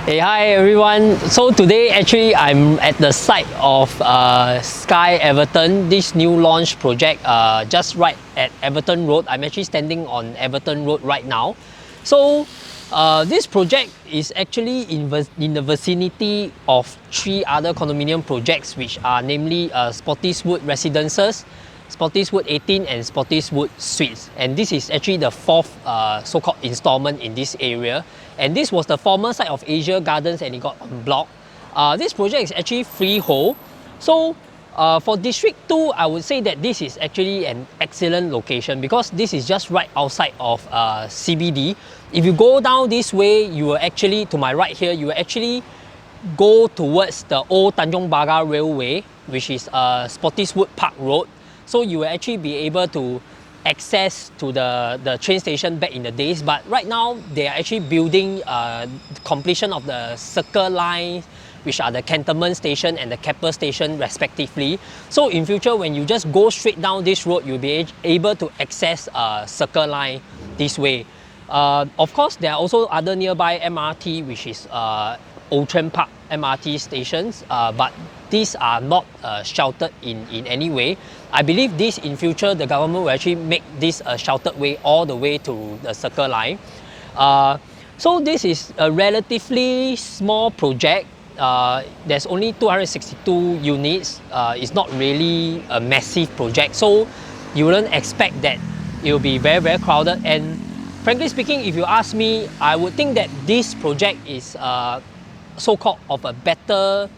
Hey, hi everyone. So today actually I'm at the site of Sky Everton, this new launch project just right at Everton Road. I'm actually standing on Everton Road right now. So this project is actually in the vicinity of 3 other condominium projects, which are namely Spottiswoode Residences, Spottiswoode 18 and Spottiswoode Suites, and this is actually the 4th so-called installment in this area, and this was the former site of Asia Gardens and it got unblocked. This project is actually freehold, so for District 2 I would say that this is actually an excellent location because this is just right outside of CBD. If you go down this way, you will actually, to my right here, you will actually go towards the old Tanjong Pagar Railway, which is Spottiswoode Park Road. So you will actually be able to access to the train station back in the days. But right now, they are actually building completion of the Circle Line, which are the Cantonment Station and the Keppel Station respectively. So in future, when you just go straight down this road, you'll be able to access Circle Line this way. Of course, there are also other nearby MRT, which is Outram Park MRT stations, but these are not sheltered in any way. I believe this in future, the government will actually make this a sheltered way all the way to the Circle Line. So this is a relatively small project. There's only 262 units. It's not really a massive project, so you wouldn't expect that it will be very, very crowded. And frankly speaking, if you ask me, I would think that this project is so-called of a better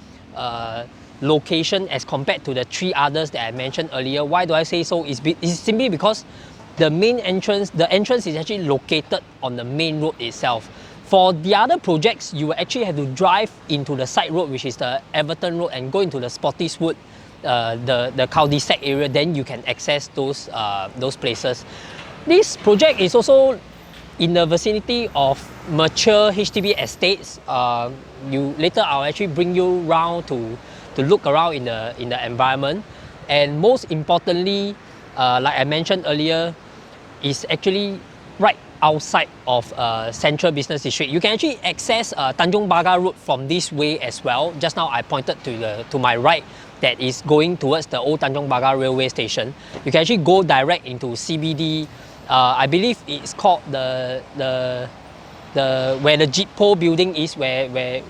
location as compared to the 3 others that I mentioned earlier. Why do I say so? It's simply because the main entrance, the entrance is actually located on the main road itself. For the other projects, you will actually have to drive into the side road, which is the Everton Road, and go into the Spottiswoode, the cul-de-sac area. Then you can access those places. This project is also in the vicinity of mature HDB estates. Later I'll actually bring you around to look around in the environment. And most importantly, like I mentioned earlier, is actually right outside of Central Business District. You can actually access Tanjong Pagar Road from this way as well. Just now I pointed to my right, that is going towards the old Tanjong Pagar Railway Station. You can actually go direct into CBD. I believe it's called the where the Jitpo building is, where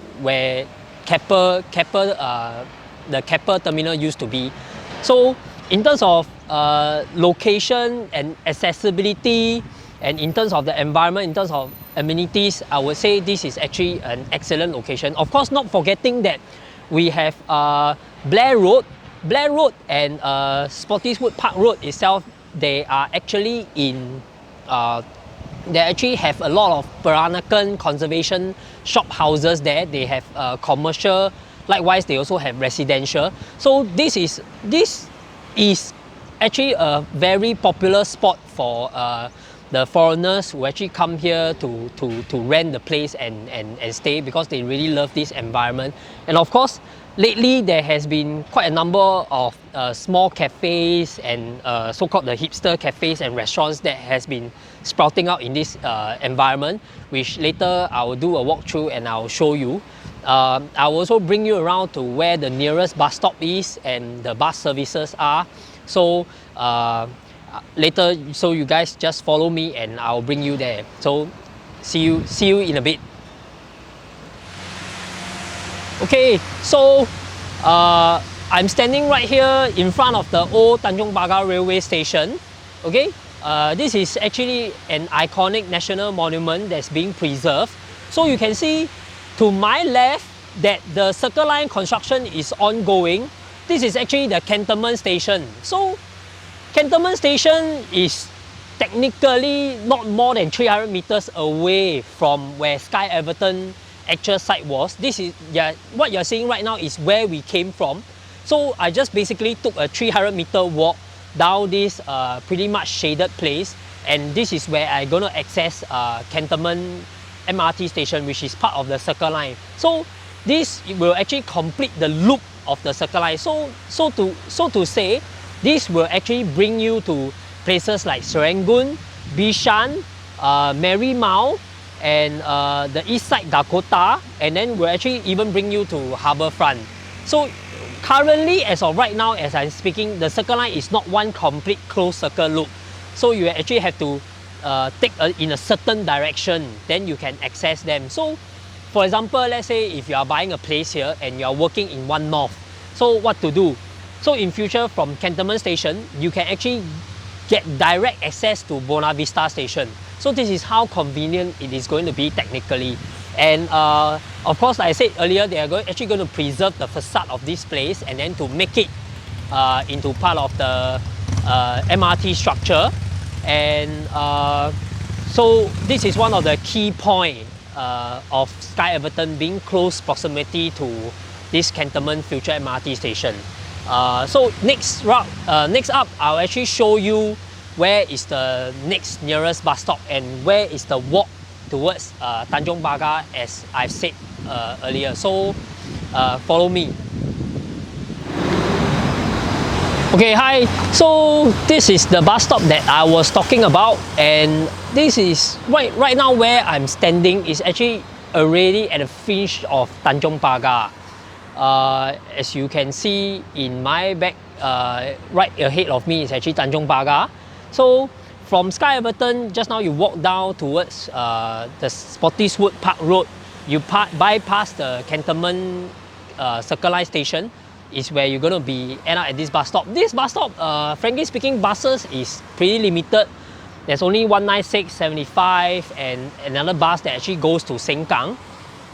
Keppel the Keppel terminal used to be. So in terms of location and accessibility, and in terms of the environment, in terms of amenities, I would say this is actually an excellent location. Of course, not forgetting that we have Blair Road and Spottiswoode Park Road itself. They are actually in they actually have a lot of Peranakan conservation shop houses there. They have commercial, likewise they also have residential. So this is actually a very popular spot for the foreigners who actually come here to rent the place and stay, because they really love this environment. And of course, lately there has been quite a number of small cafes and so-called the hipster cafes and restaurants that has been sprouting out in this environment, which later I will do a walkthrough and I'll show you. I will also bring you around to where the nearest bus stop is and the bus services are. So later, so you guys just follow me and I'll bring you there. So see you in a bit. Okay, so I'm standing right here in front of the old Tanjong Pagar Railway Station. Okay, this is actually an iconic national monument that's being preserved. So you can see to my left that the Circle Line construction is ongoing. This is actually the Cantonment Station. So Cantonment Station is technically not more than 300 meters away from where Sky Everton actual site was. This is, yeah, what you're seeing right now is where we came from. So I just basically took a 300-meter walk down this pretty much shaded place, and this is where I'm gonna access Cantonment MRT station, which is part of the Circle Line. So this will actually complete the loop of the Circle Line. So to say, this will actually bring you to places like Serangoon, Bishan, Marymount, and the east side Dakota, and then we'll actually even bring you to Harbourfront. So currently, as of right now, as I'm speaking, the Circle Line is not one complete closed circle loop. So you actually have to take in a certain direction, then you can access them. So for example, let's say if you are buying a place here and you are working in One North, so what to do? So in future from Cantonment Station, you can actually get direct access to Buona Vista Station. So this is how convenient it is going to be technically. And of course, like I said earlier, they are actually going to preserve the facade of this place and then to make it into part of the MRT structure. And so this is one of the key points of Sky Everton being close proximity to this Cantonment future MRT station. So next up, I'll actually show you where is the next nearest bus stop and where is the walk towards Tanjong Pagar, as I've said earlier. So follow me. Okay, hi. So this is the bus stop that I was talking about, and this is right now where I'm standing is actually already at the fringe of Tanjong Pagar. As you can see in my back, right ahead of me is actually Tanjong Pagar. So from Sky Everton, just now you walk down towards the Spottiswoode Park Road, you bypass the Cantonment Circle Line station, is where you're going to be end up at this bus stop. This bus stop, frankly speaking, buses is pretty limited. There's only 196, 75 and another bus that actually goes to Sengkang.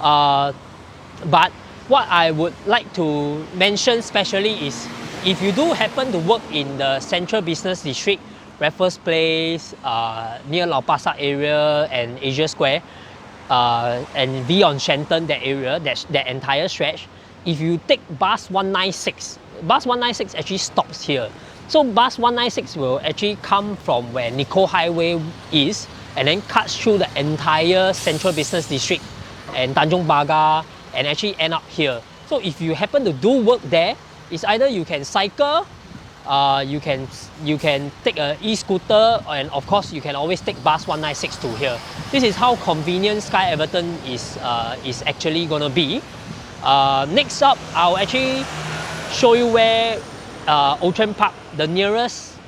But what I would like to mention especially is if you do happen to work in the Central Business District, Raffles Place, near Lau Pa Sat area and Asia Square, and beyond Shenton, that area, that entire stretch, if you take bus 196, bus 196 actually stops here. So bus 196 will actually come from where Nicoll Highway is and then cuts through the entire Central Business District and Tanjong Pagar and actually end up here. So if you happen to do work there, it's either you can cycle, you can take an e-scooter, and of course you can always take bus 196 to here. This is how convenient Sky Everton is actually gonna be. Next up, I'll actually show you where Outram Park, the nearest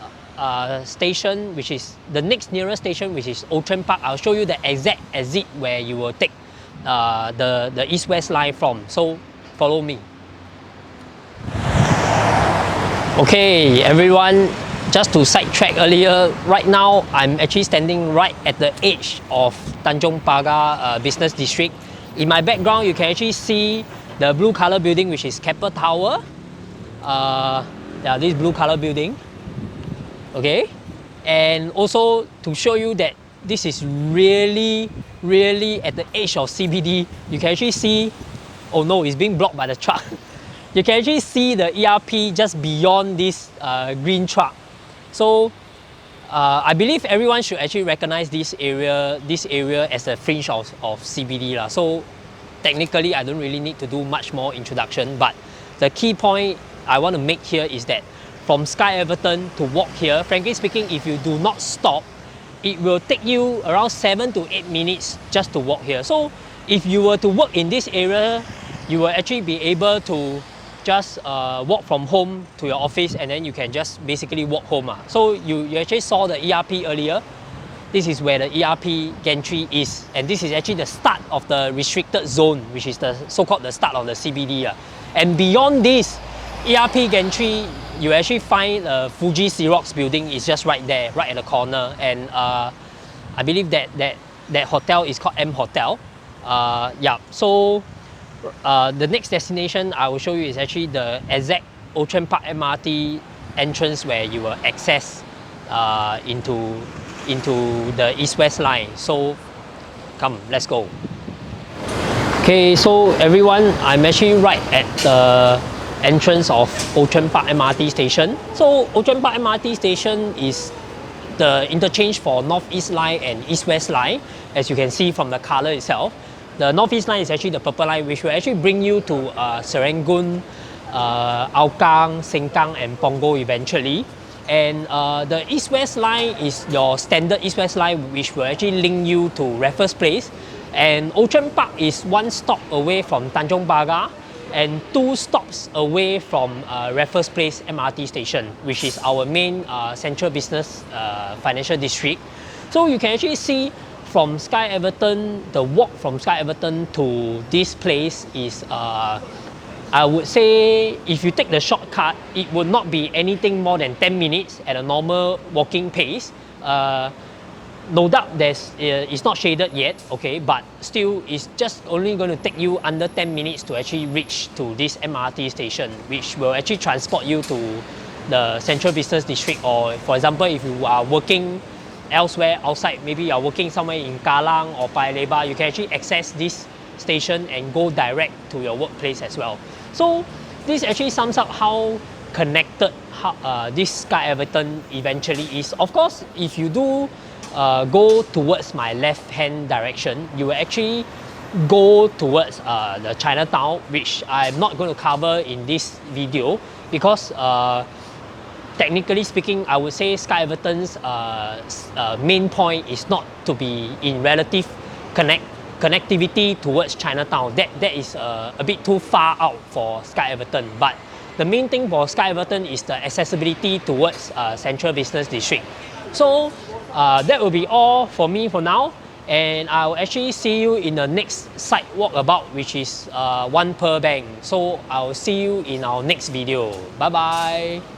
station, which is the next nearest station, which is Outram Park. I'll show you the exact exit where you will take the east-west line from. So follow me. Okay, everyone, just to sidetrack earlier, right now I'm actually standing right at the edge of Tanjong Pagar Business District. In my background, you can actually see the blue color building, which is Keppel Tower. Yeah, this blue color building. Okay, and also to show you that this is really at the edge of CBD. You can actually see, oh no, it's being blocked by the truck. You can actually see the ERP just beyond this green truck. So I believe everyone should actually recognize this area as a fringe of CBD lah. So technically, I don't really need to do much more introduction, but the key point I want to make here is that from Sky Everton to walk here, frankly speaking, if you do not stop, it will take you around 7 to 8 minutes just to walk here. So if you were to work in this area, you will actually be able to just walk from home to your office, and then you can just basically walk home. So you actually saw the ERP earlier. This is where the ERP gantry is, and this is actually the start of the restricted zone, which is the so-called the start of the CBD. And beyond this ERP gantry, you actually find Fuji Xerox building is just right there, right at the corner. And I believe that hotel is called M Hotel. Yeah, so the next destination I will show you is actually the exact Outram Park MRT entrance where you will access into the east-west line. So come, let's go. Okay, so everyone, I'm actually right at the entrance of Outram Park MRT station. So Outram Park MRT station is the interchange for North-East line and East-West line, as you can see from the color itself. The North-East line is actually the purple line, which will actually bring you to Serangoon, Hougang, Sengkang and Punggol eventually. And the East-West line is your standard East-West line, which will actually link you to Raffles Place. And Ocean Park is 1 stop away from Tanjong Pagar and 2 stops away from Raffles Place MRT station, which is our main central business financial district. So you can actually see from Sky Everton, the walk from Sky Everton to this place is, I would say, if you take the shortcut, it would not be anything more than 10 minutes at a normal walking pace. No doubt it's not shaded yet, okay, but still it's just only going to take you under 10 minutes to actually reach to this MRT station, which will actually transport you to the central business district. Or for example, if you are working elsewhere outside, maybe you're working somewhere in Kallang or Paya Lebar, you can actually access this station and go direct to your workplace as well. So this actually sums up how connected this Sky Everton eventually is. Of course, if you do go towards my left hand direction, you will actually go towards the Chinatown, which I'm not going to cover in this video because technically speaking, I would say Sky Everton's main point is not to be in relative connectivity towards Chinatown. That is a bit too far out for Sky Everton. But the main thing for Sky Everton is the accessibility towards Central Business District. So that will be all for me for now, and I'll actually see you in the next site walkabout, which is 1 Pearl Bank. So I'll see you in our next video. Bye bye.